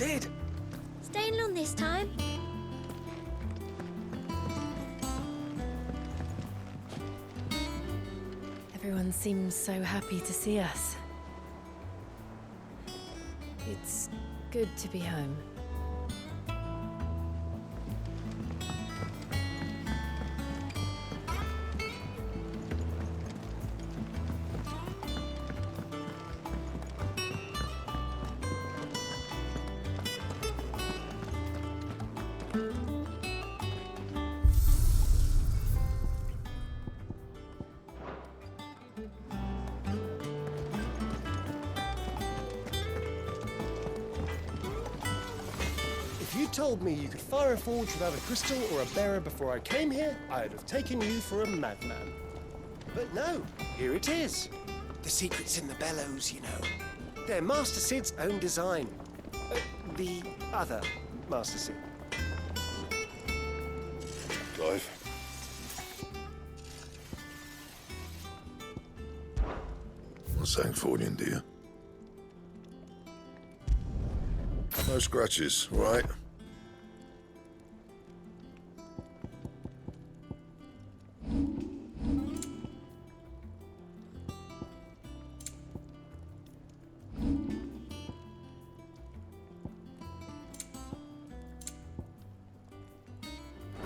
Sid! Staying long this time? Everyone seems so happy to see us. It's good to be home. If you told me you could fire a forge without a crystal or a bearer before I came here, I'd have taken you for a madman. But no, here it is. The secret's in the bellows, you know. They're Master Sid's own design. The other Master Sid. Clive. Not saying forwarding, do you? No scratches, all right?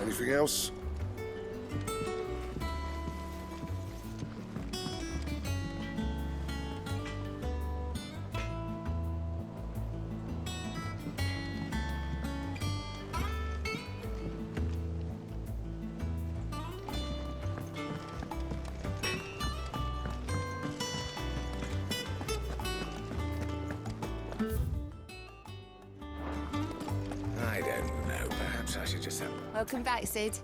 Anything else? I don't know. Perhaps I should just have... Welcome back, Sid.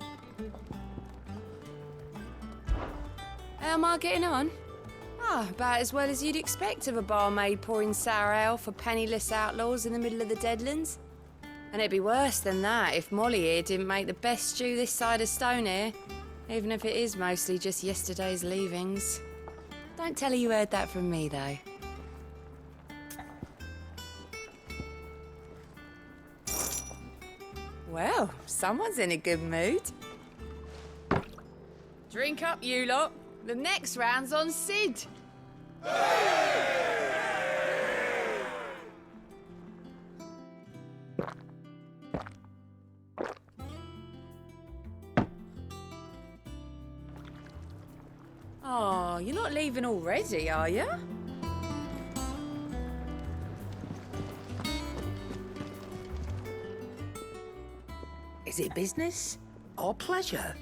How am I getting on? Ah, about as well as you'd expect of a barmaid pouring sour ale for penniless outlaws in the middle of the Deadlands. And it'd be worse than that if Molly here didn't make the best stew this side of Stone even if it is mostly just yesterday's leavings. Don't tell her you heard that from me, though. Well, someone's in a good mood. Drink up, you lot. The next round's on Sid. Oh, you're not leaving already, are you? Is it business or pleasure?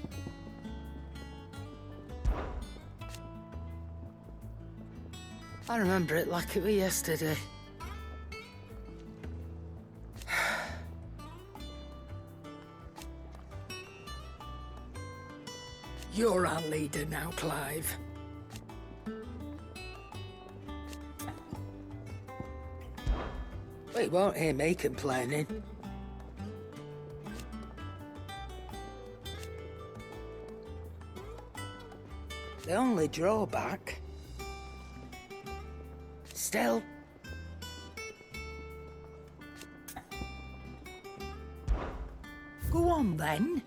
I remember it like it was yesterday. You're our leader now, Clive. Well, you won't hear me complaining. The only drawback... Still... Go on, then.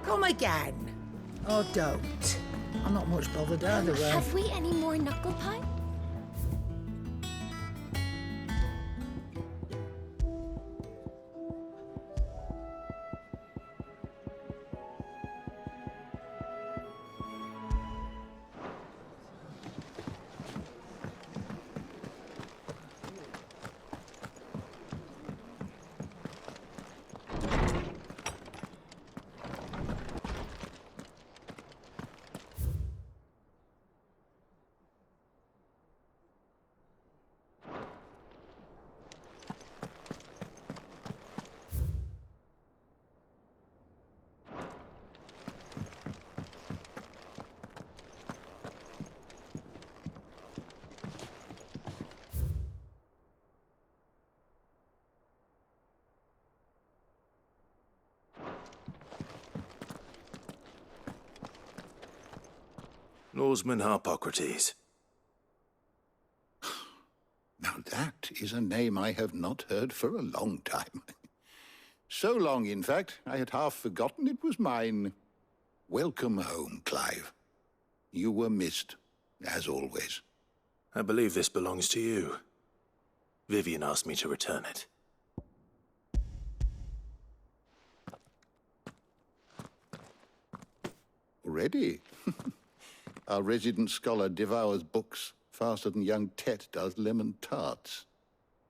Come again. Or don't. I'm not much bothered either way. Have we any more knuckle pie? Lawsman Harpocrates. Now that is a name I have not heard for a long time. So long, in fact, I had half forgotten it was mine. Welcome home, Clive. You were missed, as always. I believe this belongs to you. Vivian asked me to return it. Already? Our resident scholar devours books faster than young Tet does lemon tarts.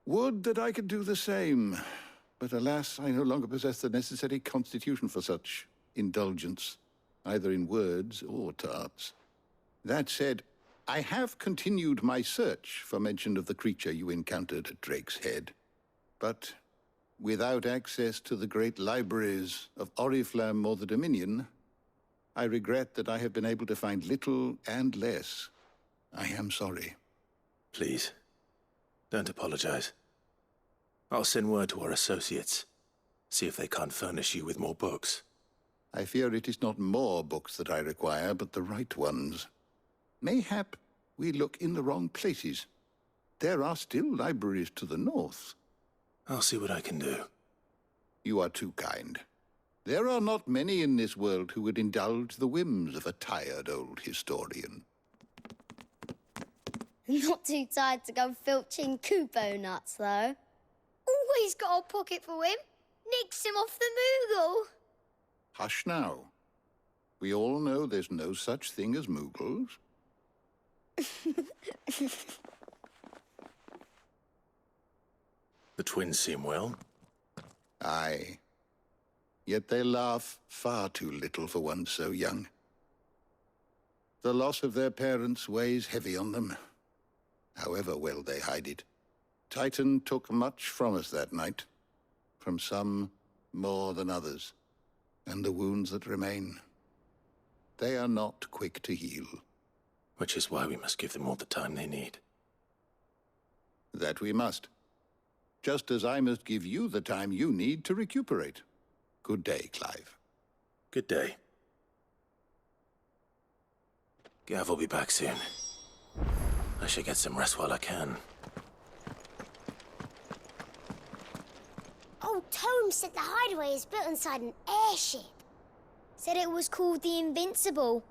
Would that I could do the same. But alas, I no longer possess the necessary constitution for such indulgence, either in words or tarts. That said, I have continued my search for mention of the creature you encountered at Drake's Head. But without access to the great libraries of Oriflamme or the Dominion, I regret that I have been able to find little and less. I am sorry. Please, don't apologize. I'll send word to our associates. See if they can't furnish you with more books. I fear it is not more books that I require, but the right ones. Mayhap we look in the wrong places. There are still libraries to the north. I'll see what I can do. You are too kind. There are not many in this world who would indulge the whims of a tired old historian. Not too tired to go filching Kupo nuts, though. Always got a pocket for him. Nicks him off the Moogle. Hush now. We all know there's no such thing as Moogles. The twins seem well. Aye. Yet they laugh far too little for one so young. The loss of their parents weighs heavy on them, however well they hide it. Titan took much from us that night, from some more than others, and the wounds that remain, they are not quick to heal. Which is why we must give them all the time they need. That we must. Just as I must give you the time you need to recuperate. Good day, Clive. Good day. Gav will be back soon. I should get some rest while I can. Old Tome said the hideaway is built inside an airship. Said it was called the Invincible.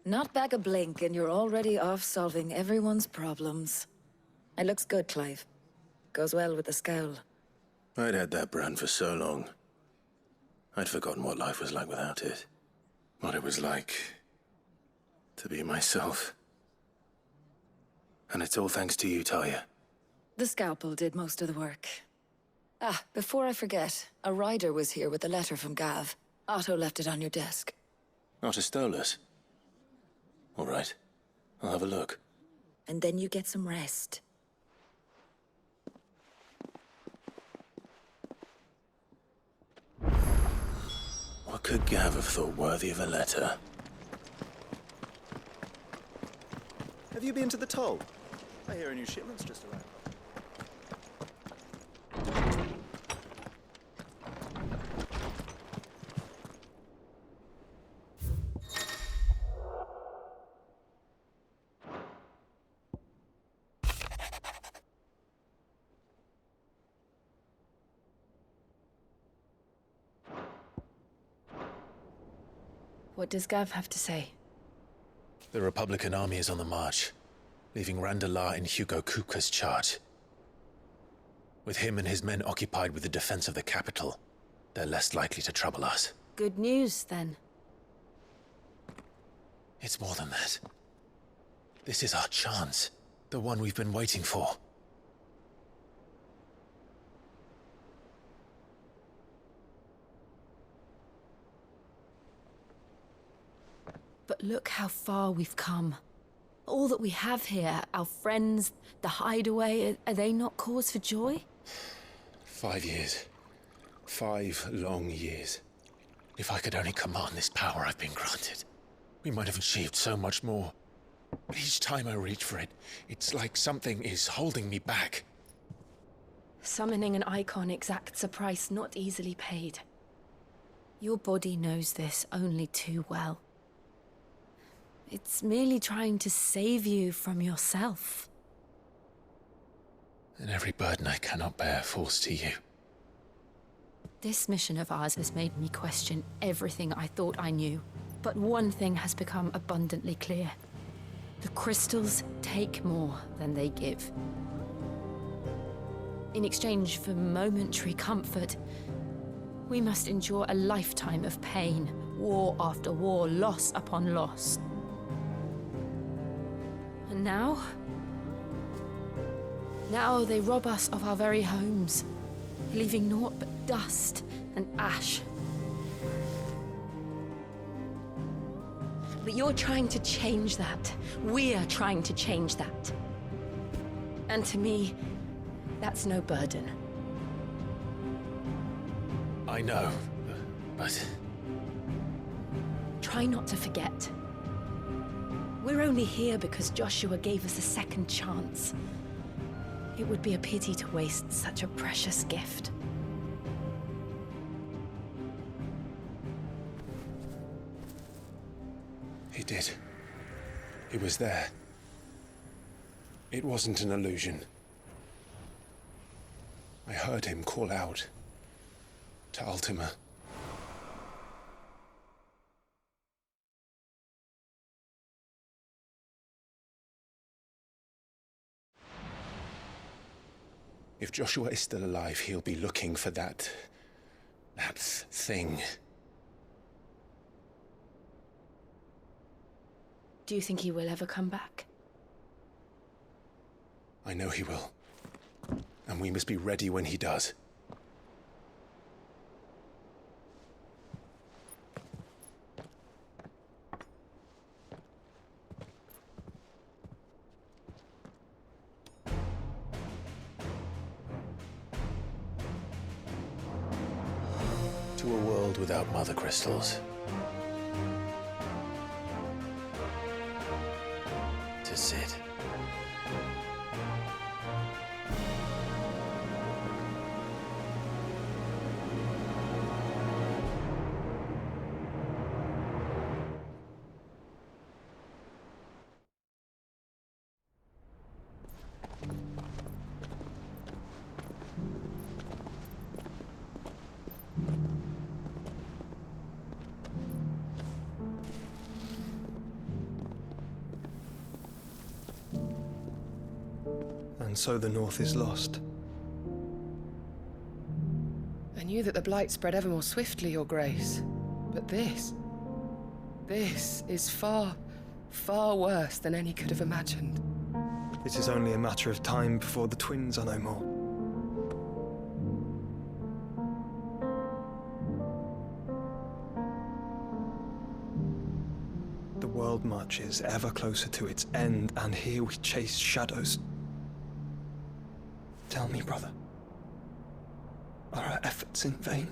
Not back a blink and you're already off solving everyone's problems. It looks good, Clive. Goes well with the scowl. I'd had that brand for so long. I'd forgotten what life was like without it. What it was like to be myself. And it's all thanks to you, Talia. The scalpel did most of the work. Ah, before I forget, a rider was here with a letter from Gav. Otto left it on your desk. Not a stolus. All right. I'll have a look. And then you get some rest. What could Gav have thought worthy of a letter? Have you been to the toll? I hear a new shipment's just arrived. What does Gav have to say? The Republican army is on the march, leaving Randalar in Hugo Kupka's charge. With him and his men occupied with the defense of the capital, they're less likely to trouble us. Good news, then. It's more than that. This is our chance, the one we've been waiting for. But look how far we've come. All that we have here, our friends, the hideaway, are they not cause for joy? 5 years. 5 long years. If I could only command this power I've been granted, we might have achieved so much more. But each time I reach for it, it's like something is holding me back. Summoning an icon exacts a price not easily paid. Your body knows this only too well. It's merely trying to save you from yourself. And every burden I cannot bear falls to you. This mission of ours has made me question everything I thought I knew. But one thing has become abundantly clear. The crystals take more than they give. In exchange for momentary comfort, we must endure a lifetime of pain, war after war, loss upon loss. And now they rob us of our very homes, leaving naught but dust and ash. But you're trying to change that. We're trying to change that. And to me, that's no burden. I know, but... Try not to forget. We're only here because Joshua gave us a second chance. It would be a pity to waste such a precious gift. He did. He was there. It wasn't an illusion. I heard him call out to Ultima. If Joshua is still alive, he'll be looking for that thing. Do you think he will ever come back? I know he will. And we must be ready when he does. To a world without mother crystals. To Sid. And so the North is lost. I knew that the Blight spread ever more swiftly, Your Grace. But this is far, far worse than any could have imagined. It is only a matter of time before the twins are no more. The world marches ever closer to its end, and here we chase shadows. Tell me, brother, are our efforts in vain?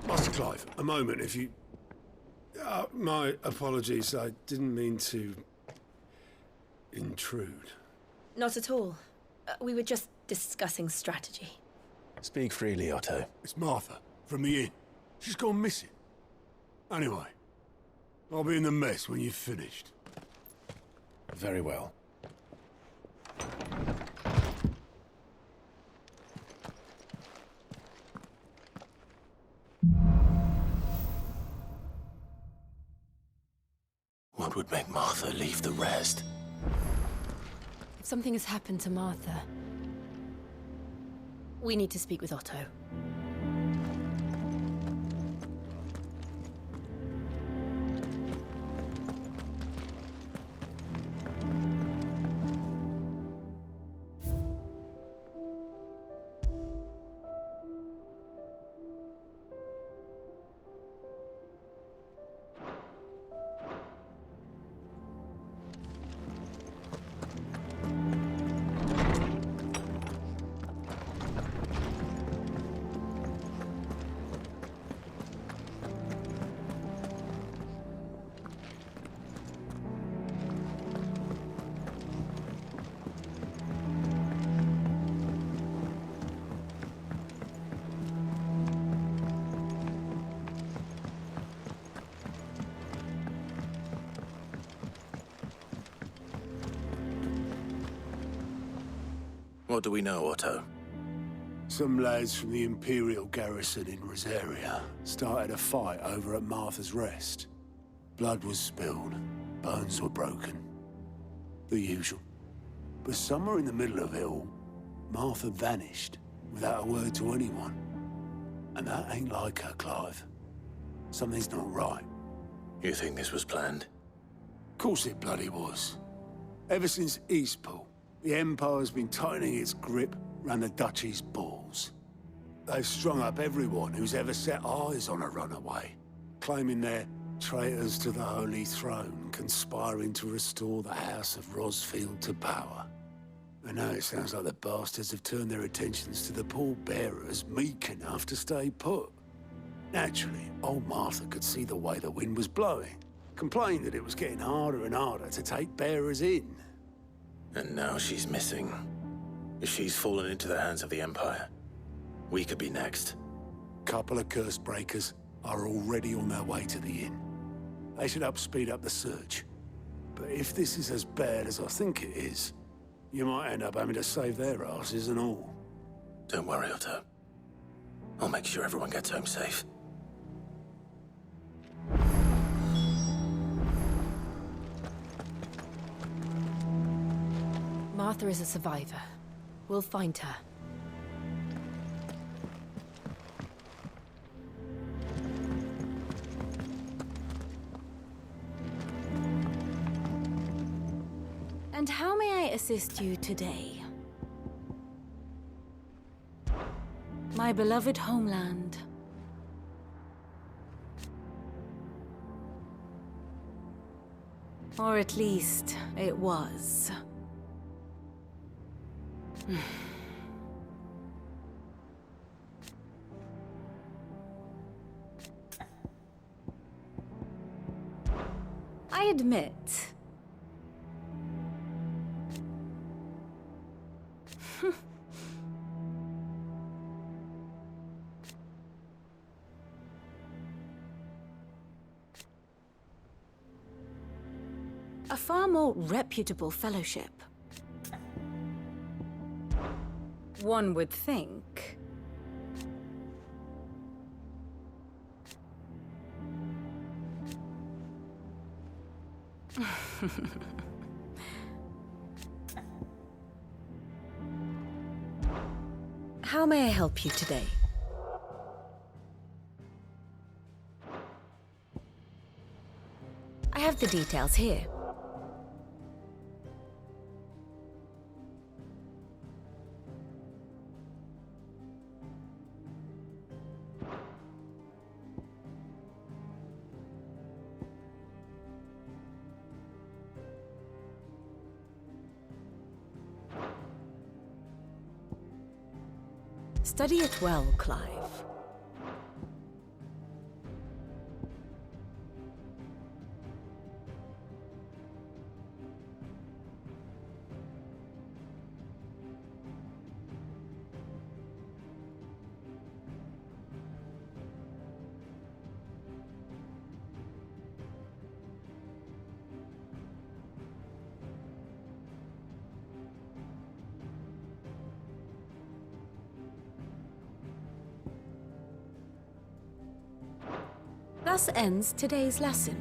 Master Clive, a moment, if you... my apologies, I didn't mean to... intrude. Not at all. We were just discussing strategy. Speak freely, Otto. It's Martha, from the inn. She's gone missing. Anyway, I'll be in the mess when you've finished. Very well. What would make Martha leave the rest? If something has happened to Martha, we need to speak with Otto. What do we know, Otto? Some lads from the Imperial garrison in Rosaria started a fight over at Martha's Rest. Blood was spilled, bones were broken. The usual. But somewhere in the middle of it all, Martha vanished without a word to anyone. And that ain't like her, Clive. Something's not right. You think this was planned? Of course it bloody was. Ever since Eastpool, the Empire's been tightening its grip round the Duchy's balls. They've strung up everyone who's ever set eyes on a runaway, claiming they're traitors to the Holy Throne, conspiring to restore the House of Rosfield to power. And now it sounds like the bastards have turned their attentions to the pallbearers meek enough to stay put. Naturally, old Martha could see the way the wind was blowing, complained that it was getting harder and harder to take bearers in. And now she's missing. If she's fallen into the hands of the Empire, we could be next. Couple of curse breakers are already on their way to the inn. They should help speed up the search. But if this is as bad as I think it is, you might end up having to save their asses and all. Don't worry, Otto. I'll make sure everyone gets home safe. Martha is a survivor. We'll find her. And how may I assist you today? My beloved homeland. Or at least, it was. I admit... a far more reputable fellowship. One would think. How may I help you today? I have the details here. Study it well, Clive. Thus ends today's lesson.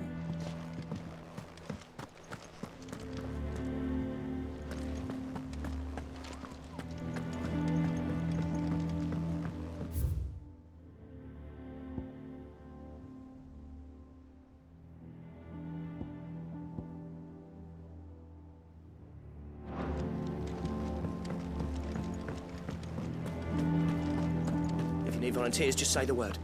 If you need volunteers, just say the word.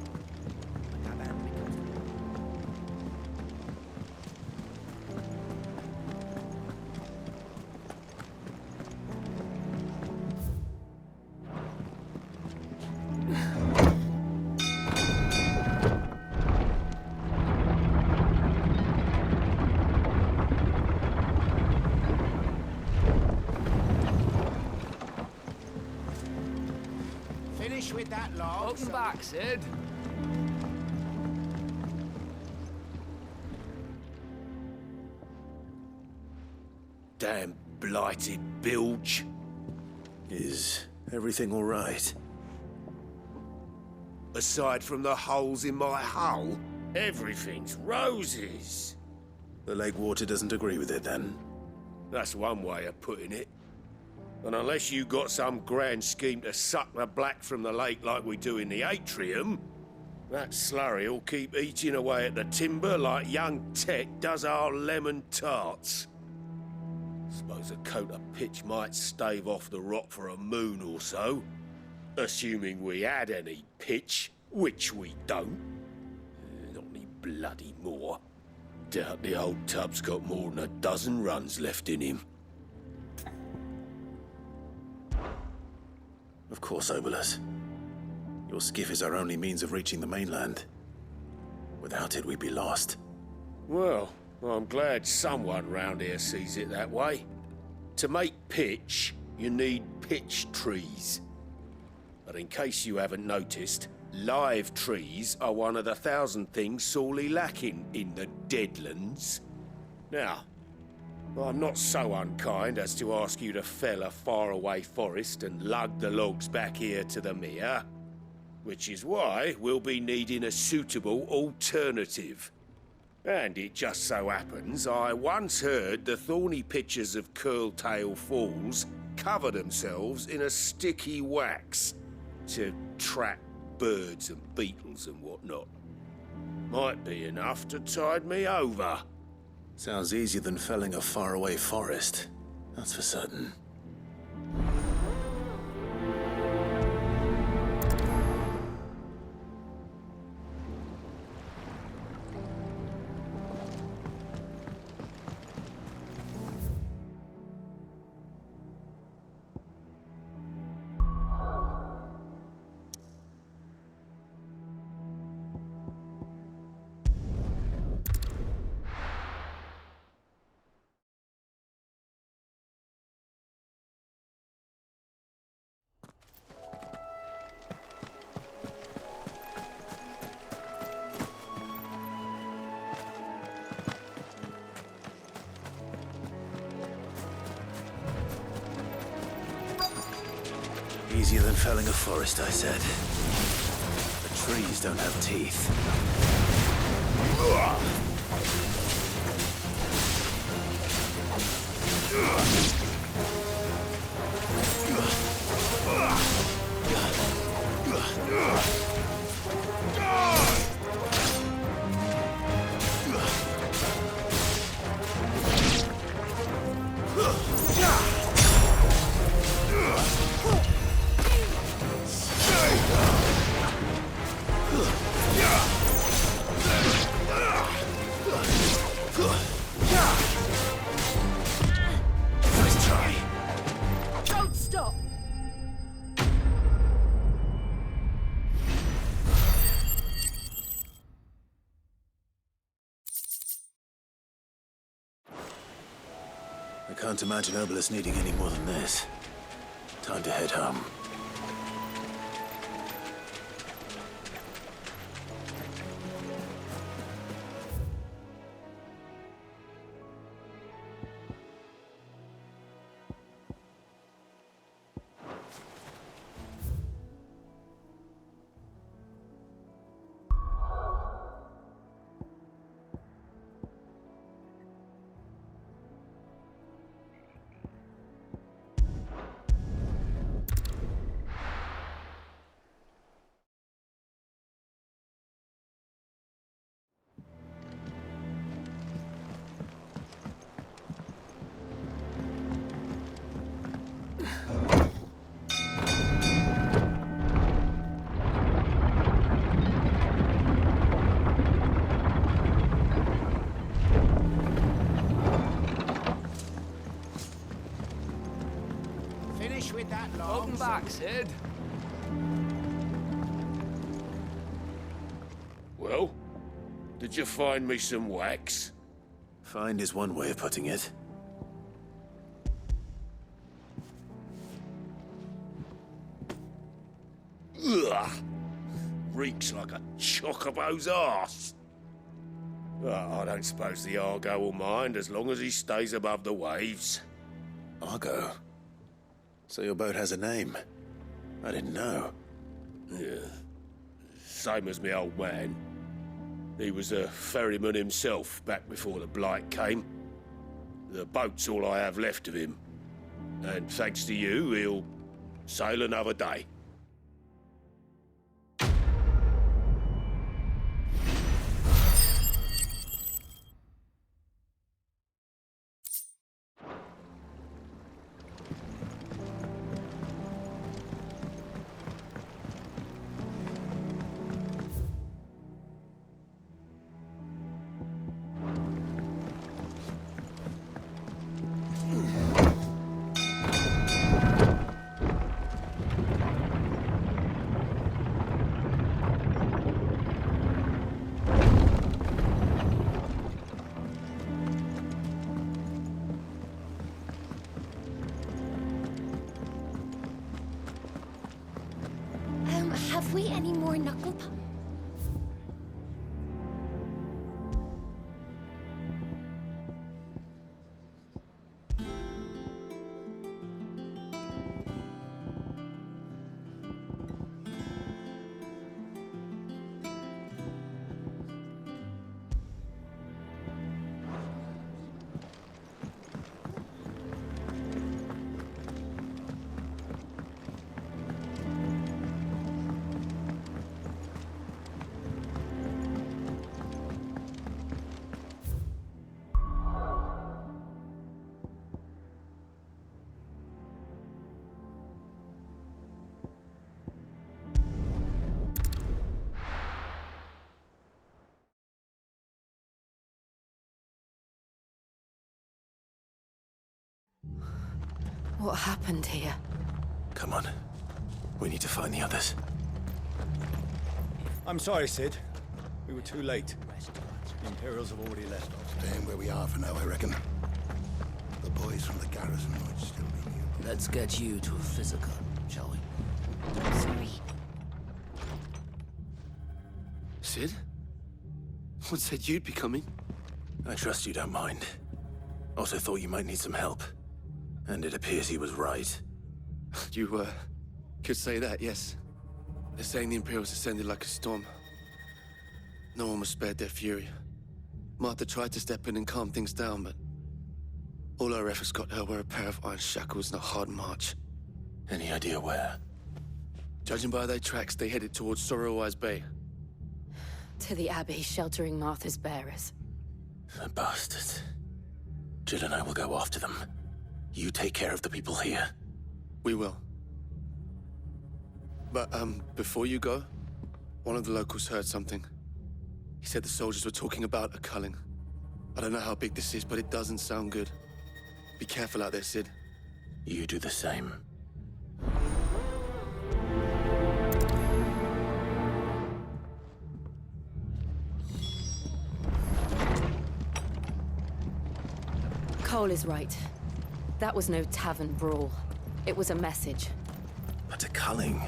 Finish with that log. Welcome back, Sid. Damn blighted bilge. Is everything all right? Aside from the holes in my hull, everything's roses. The lake water doesn't agree with it, then? That's one way of putting it. And unless you got some grand scheme to suck the black from the lake like we do in the atrium, that slurry'll keep eating away at the timber like young Tech does our lemon tarts. Suppose a coat of pitch might stave off the rot for a moon or so. Assuming we had any pitch, which we don't. Not any bloody more. Doubt the old tub's got more than a dozen runs left in him. Of course, Obolus. Your skiff is our only means of reaching the mainland. Without it, we'd be lost. Well, I'm glad someone round here sees it that way. To make pitch, you need pitch trees. But in case you haven't noticed, live trees are one of the 1,000 things sorely lacking in the Deadlands. Now, I'm not so unkind as to ask you to fell a faraway forest and lug the logs back here to the mere, which is why we'll be needing a suitable alternative. And it just so happens I once heard the thorny pitchers of Curltail Falls cover themselves in a sticky wax to trap birds and beetles and whatnot. Might be enough to tide me over. Sounds easier than felling a faraway forest. That's for certain. Easier than felling a forest, I said. The trees don't have teeth. Nice try. Don't stop! I can't imagine Obolus needing any more than this. Time to head home. Finish with that log. Welcome back, Sid. Well, did you find me some wax? Find is one way of putting it. Ugh! Reeks like a chocobo's arse. I don't suppose the Argo will mind as long as he stays above the waves. Argo? So your boat has a name. I didn't know. Yeah. Same as me old man. He was a ferryman himself back before the Blight came. The boat's all I have left of him. And thanks to you, he'll sail another day. Have we any more knuckle puck? What happened here? Come on. We need to find the others. I'm sorry, Sid. We were too late. The Imperials have already left. Staying where we are for now, I reckon. The boys from the garrison might still be near. Let's get you to a physical, shall we? Sorry. Sid? What said you'd be coming? I trust you don't mind. Also thought you might need some help. And it appears he was right. You, could say that, yes. They're saying the Imperials ascended like a storm. No one was spared their fury. Martha tried to step in and calm things down, but all our efforts got her were a pair of iron shackles and a hard march. Any idea where? Judging by their tracks, they headed towards Sorrowwise Bay. To the Abbey, sheltering Martha's bearers. The bastards. Jill and I will go after them. You take care of the people here. We will. But, before you go, one of the locals heard something. He said the soldiers were talking about a culling. I don't know how big this is, but it doesn't sound good. Be careful out there, Sid. You do the same. Cole is right. That was no tavern brawl. It was a message. But a culling.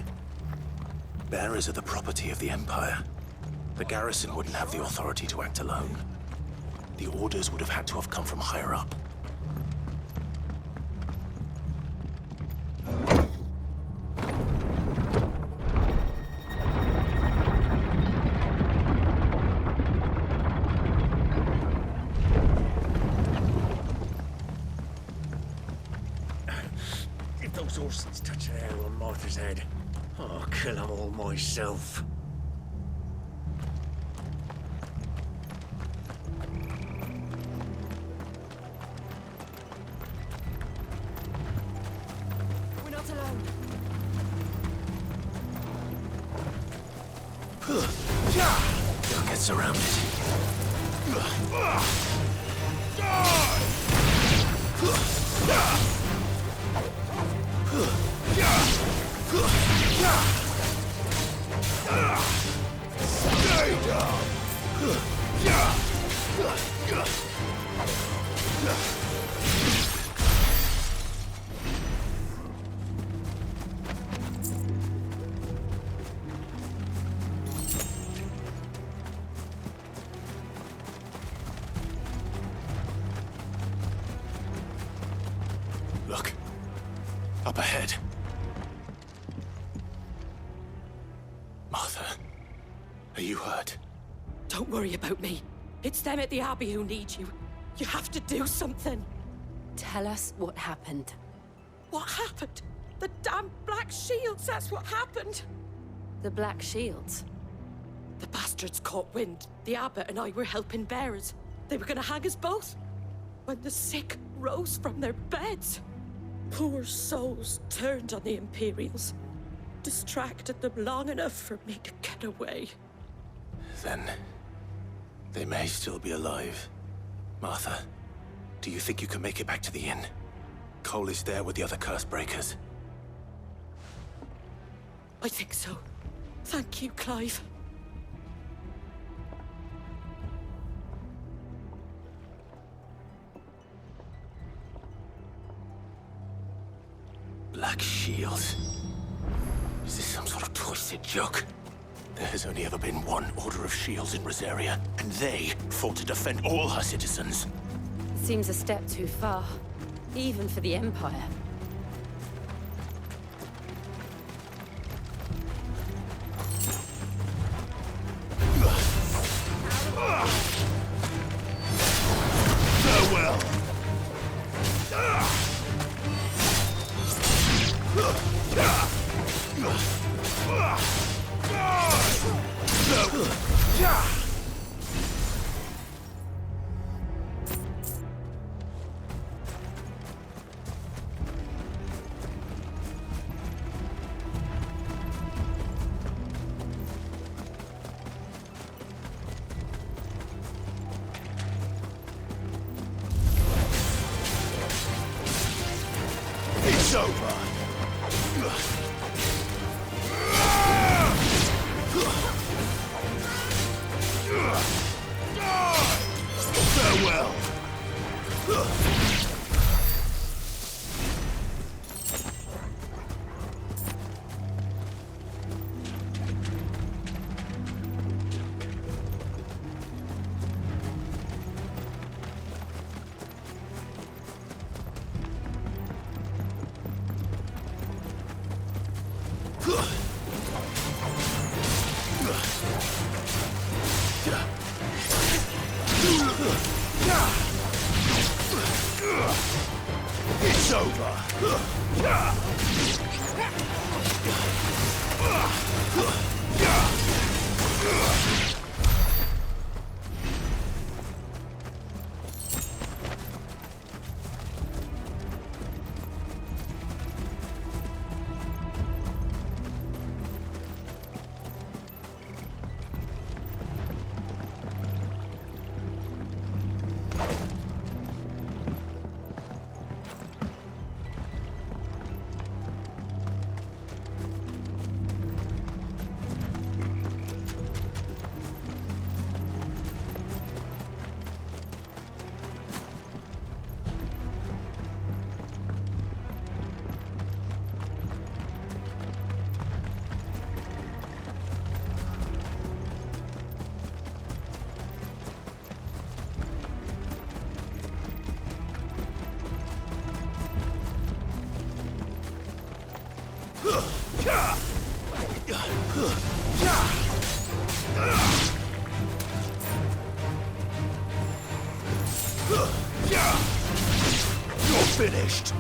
Bearers are the property of the Empire. The garrison wouldn't have the authority to act alone. The orders would have had to have come from higher up. If those horses touch an arrow on Martha's head, I'll kill them all myself. We're not alone. Don't get surrounded. Look. Up ahead. Martha, are you hurt? Don't worry about me. It's them at the Abbey who need you. You have to do something. Tell us what happened. What happened? The damn Black Shields, that's what happened. The Black Shields? The bastards caught wind. The abbot and I were helping bearers. They were gonna hang us both. When the sick rose from their beds, poor souls turned on the Imperials. Distracted them long enough for me to get away. Then they may still be alive. Martha, do you think you can make it back to the inn? Cole is there with the other curse breakers. I think so. Thank you, Clive. Black Shields. Is this some sort of twisted joke? There has only ever been one Order of Shields in Rosaria, and they fought to defend all her citizens. Seems a step too far, even for the Empire. Farewell. It's over. Farewell. It's over. You're finished.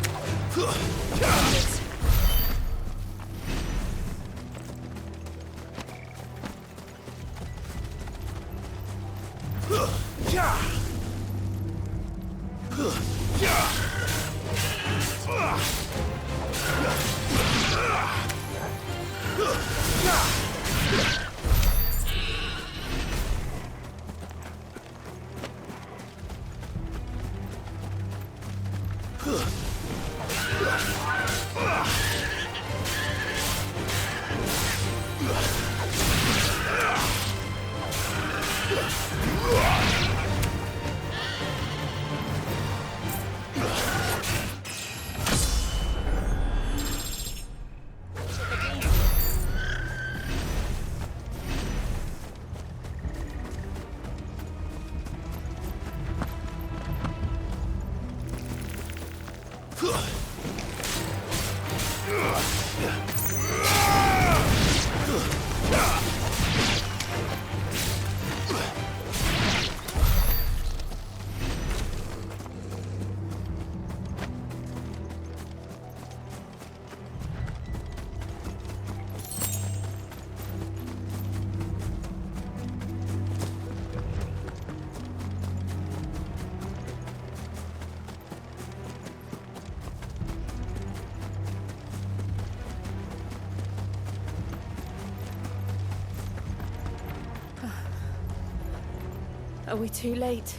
Are we too late?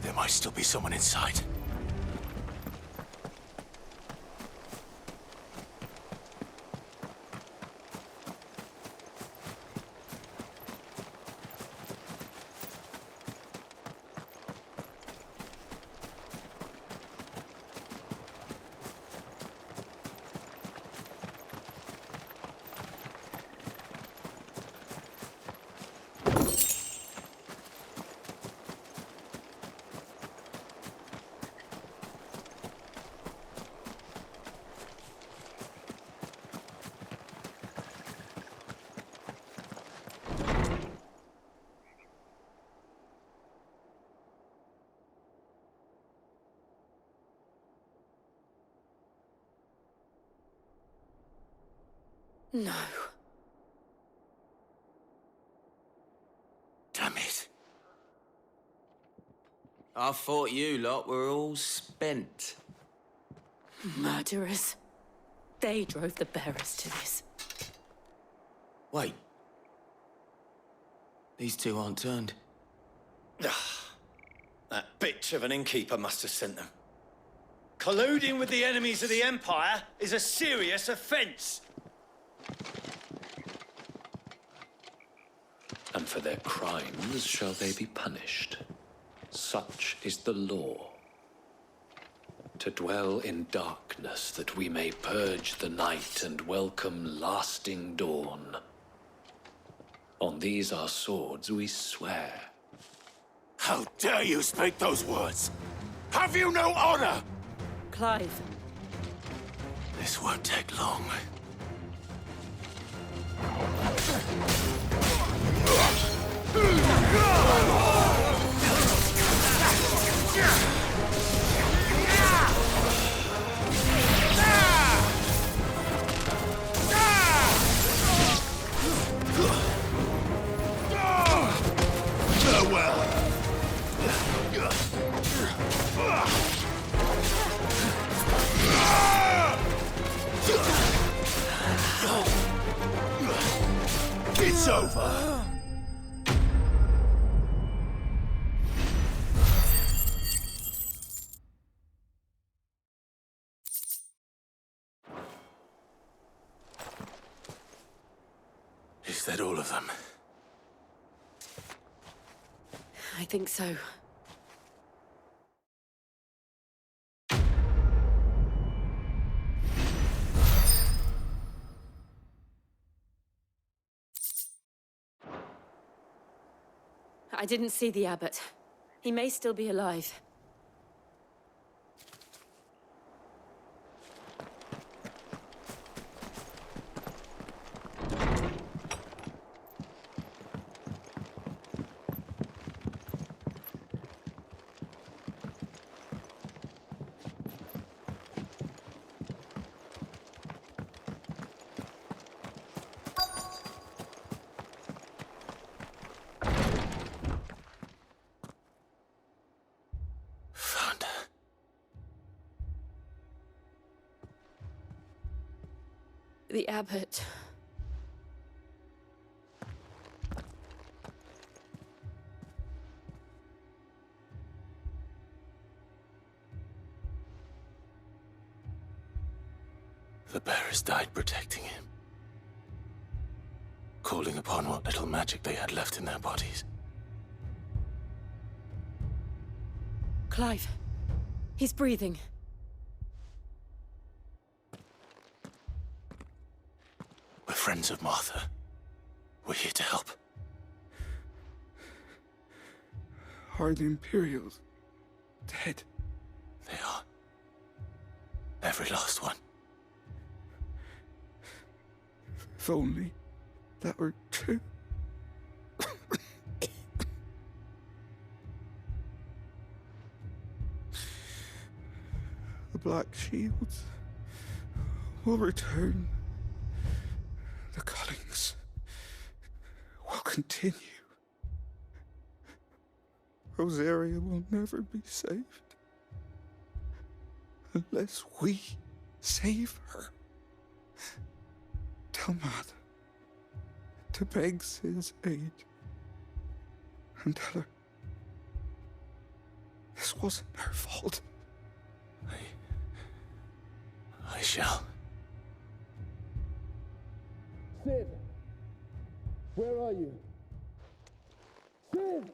There might still be someone inside. No. Damn it. I thought you lot were all spent. Murderers. They drove the bearers to this. Wait. These two aren't turned. That bitch of an innkeeper must have sent them. Colluding with the enemies of the Empire is a serious offence. And for their crimes shall they be punished. Such is the law. To dwell in darkness that we may purge the night and welcome lasting dawn. On these our swords we swear. How dare you speak those words? Have you no honor? Clive. This won't take long. Farewell. It's over. Is that all of them? I think so. I didn't see the abbot. He may still be alive. The abbot. The bearers died protecting him. Calling upon what little magic they had left in their bodies. Clive. He's breathing. We're friends of Martha. We're here to help. Are the Imperials dead? They are. Every last one. If only that were true. The Black Shields will return. The cuttings will continue. Rosaria will never be saved unless we save her. Tell Matt to beg his aid and tell her this wasn't her fault. I shall. Sid! Where are you? Sid!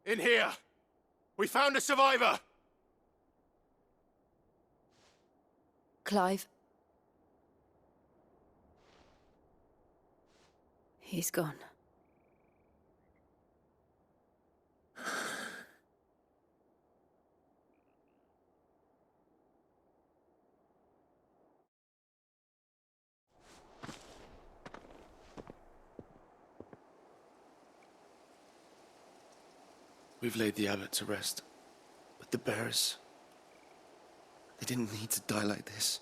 In here! We found a survivor! Clive. He's gone. We've laid the abbot to rest. But the bearers... they didn't need to die like this.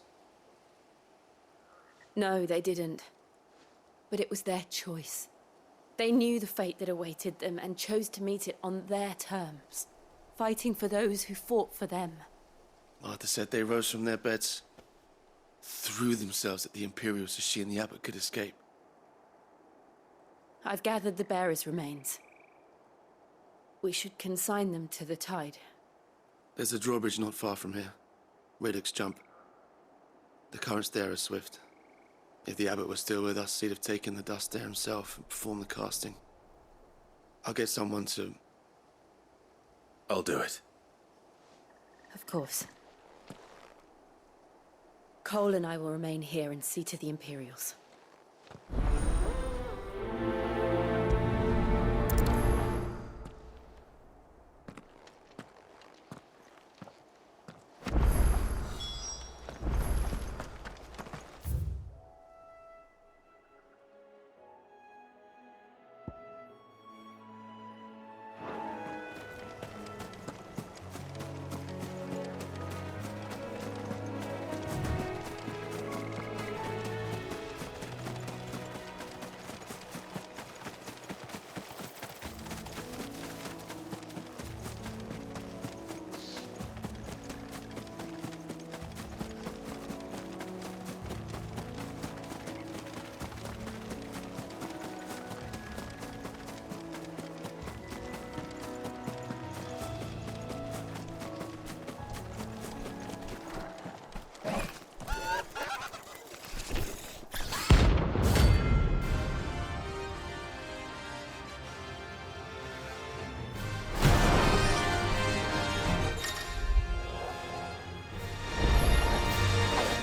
No, they didn't. But it was their choice. They knew the fate that awaited them and chose to meet it on their terms, fighting for those who fought for them. Martha said they rose from their beds, threw themselves at the Imperials so she and the abbot could escape. I've gathered the bearers' remains. We should consign them to the tide. There's a drawbridge not far from here. Radix Jump. The currents there are swift. If the abbot was still with us, he'd have taken the dust there himself and performed the casting. I'll get someone to... I'll do it. Of course. Cole and I will remain here and see to the Imperials.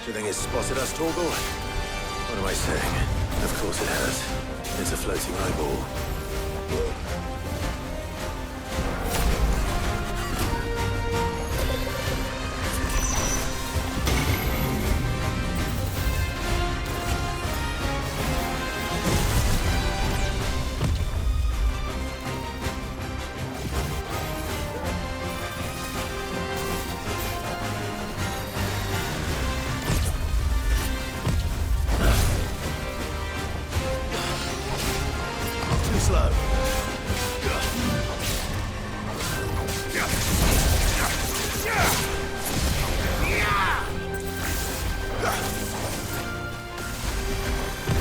Do you think it's spotted us, Torgal? What am I saying? Of course it has. It's a floating eyeball.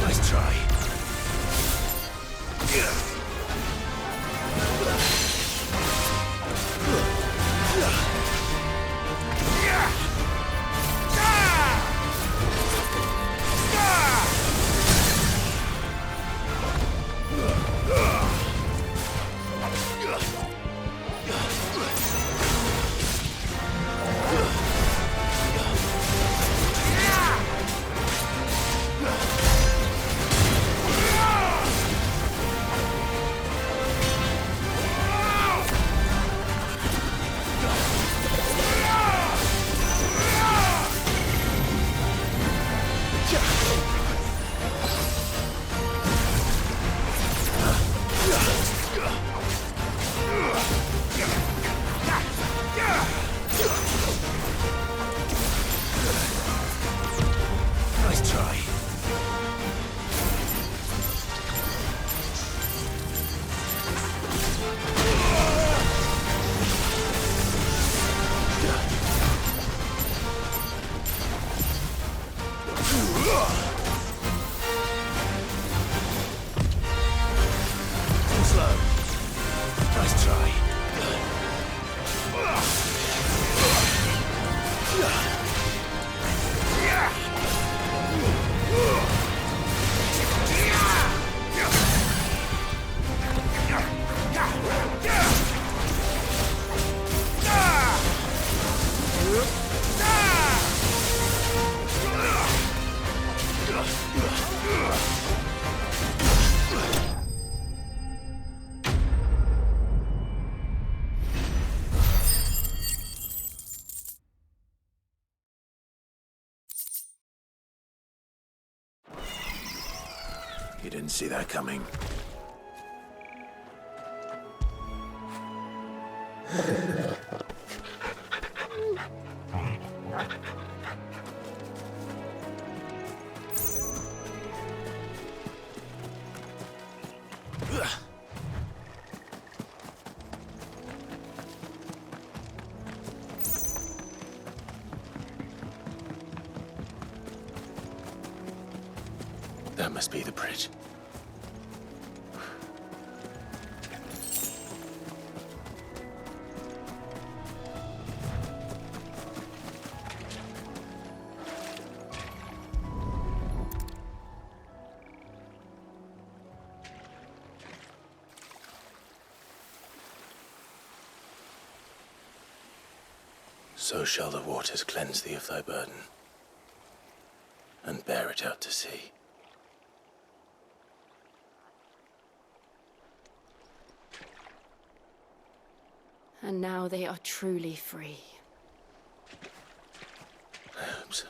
Nice try. Nice try. Too slow. Nice try. You didn't see that coming. That must be the bridge. So shall the waters cleanse thee of thy burden, and bear it out to sea. And now they are truly free. I hope so.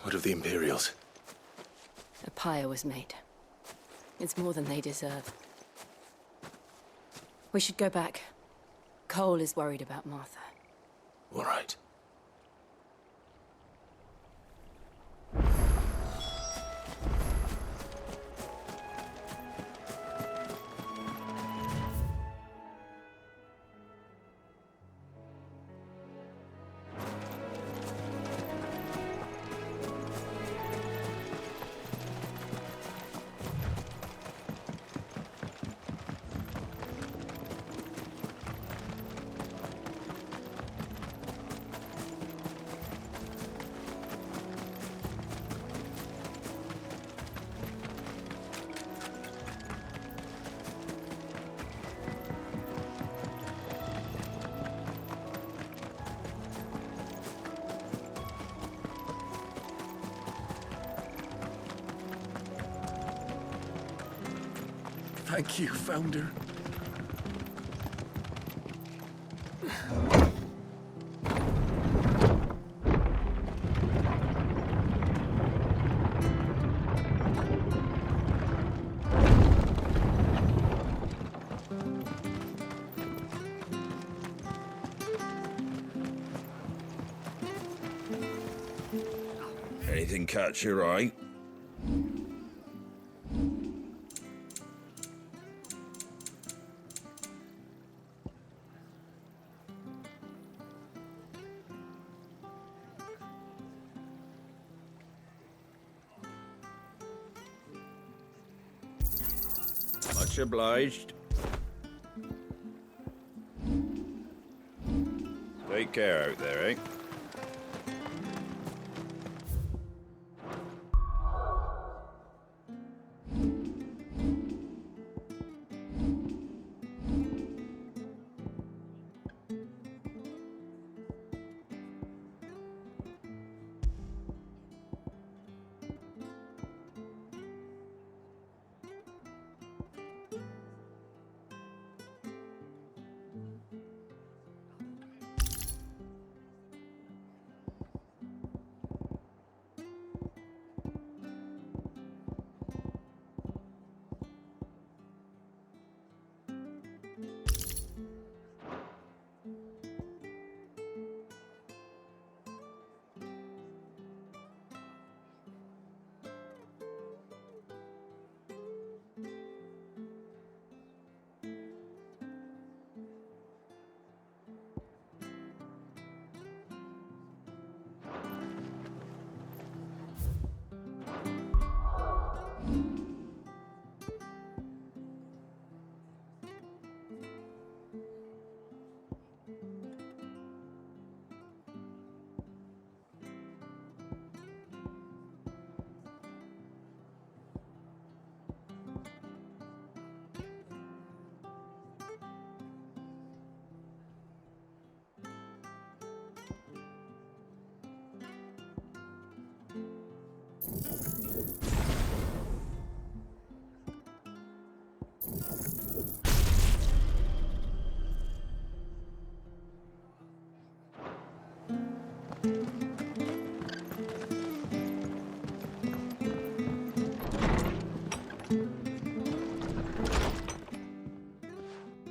What of the Imperials? A pyre was made. It's more than they deserve. We should go back. Cole is worried about Martha. All right. Thank you, Founder. Anything catch your eye? Much obliged. Take care out there, eh?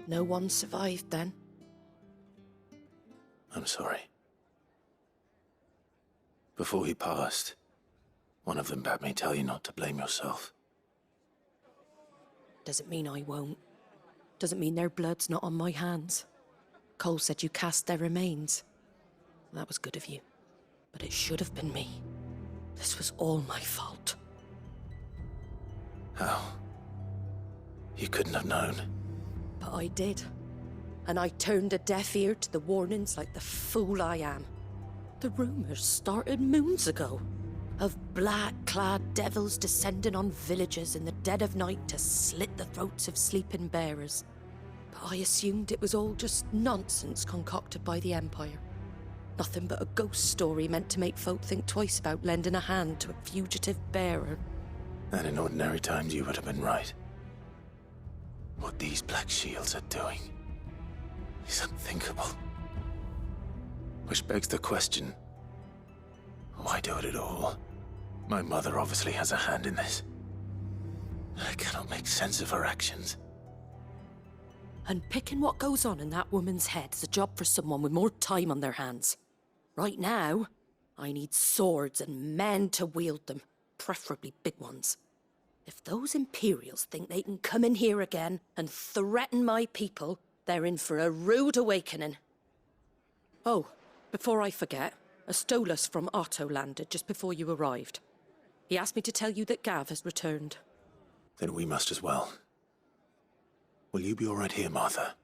No one survived then? I'm sorry. Before he passed, one of them bade me tell you not to blame yourself. Doesn't mean I won't. Doesn't mean their blood's not on my hands. Cole said you cast their remains. That was good of you. But it should have been me. This was all my fault. How? You couldn't have known. But I did. And I turned a deaf ear to the warnings like the fool I am. The rumours started moons ago. Of black-clad devils descending on villages in the dead of night to slit the throats of sleeping bearers. But I assumed it was all just nonsense concocted by the Empire. Nothing but a ghost story meant to make folk think twice about lending a hand to a fugitive bearer. And in ordinary times you would have been right. What these Black Shields are doing is unthinkable. Which begs the question, why do it at all? My mother obviously has a hand in this. I cannot make sense of her actions. And picking what goes on in that woman's head is a job for someone with more time on their hands. Right now, I need swords and men to wield them, preferably big ones. If those Imperials think they can come in here again and threaten my people, they're in for a rude awakening. Oh, before I forget, a Stolas from Otto landed just before you arrived. He asked me to tell you that Gav has returned. Then we must as well. Will you be all right here, Martha?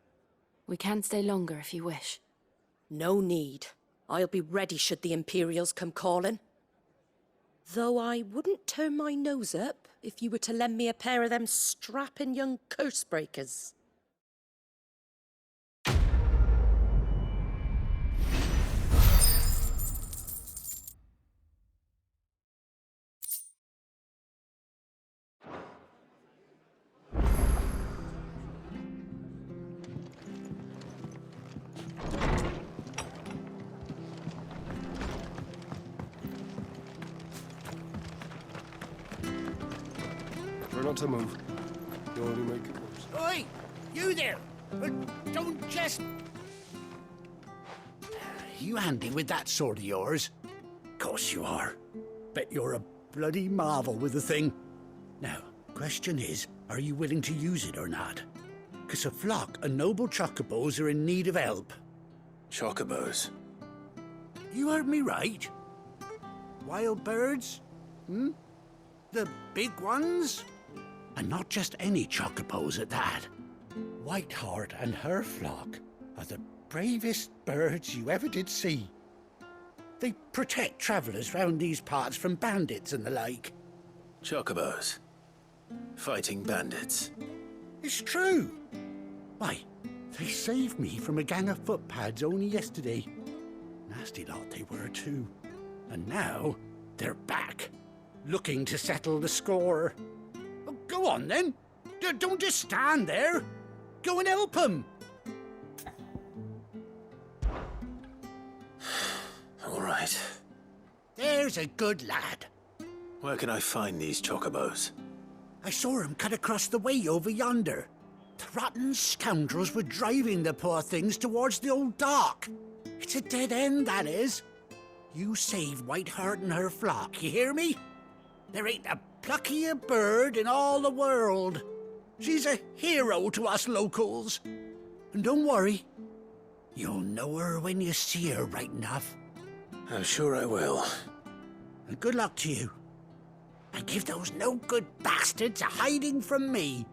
We can stay longer if you wish. No need. I'll be ready should the Imperials come calling. Though I wouldn't turn my nose up if you were to lend me a pair of them strapping young curse breakers. Try not to move. You only make it worse. Oi! You there! Don't just... You handy with that sword of yours? Course you are. Bet you're a bloody marvel with the thing. Now, question is, are you willing to use it or not? 'Cause a flock of noble chocobos are in need of help. Chocobos? You heard me right. Wild birds? Hmm? The big ones? And not just any chocobos at that. Whiteheart and her flock are the bravest birds you ever did see. They protect travellers round these parts from bandits and the like. Chocobos? Fighting bandits? It's true. Why, they saved me from a gang of footpads only yesterday. Nasty lot they were too. And now they're back, looking to settle the score. Oh, go on then. Don't just stand there. Go and help them. All right. There's a good lad. Where can I find these chocobos? I saw him cut across the way over yonder. The rotten scoundrels were driving the poor things towards the old dock. It's a dead end, that is. You save Whiteheart and her flock, you hear me? There ain't a pluckier bird in all the world. She's a hero to us locals. And don't worry, you'll know her when you see her right enough. I'm sure I will. And good luck to you. And give those no-good bastards a hiding from me.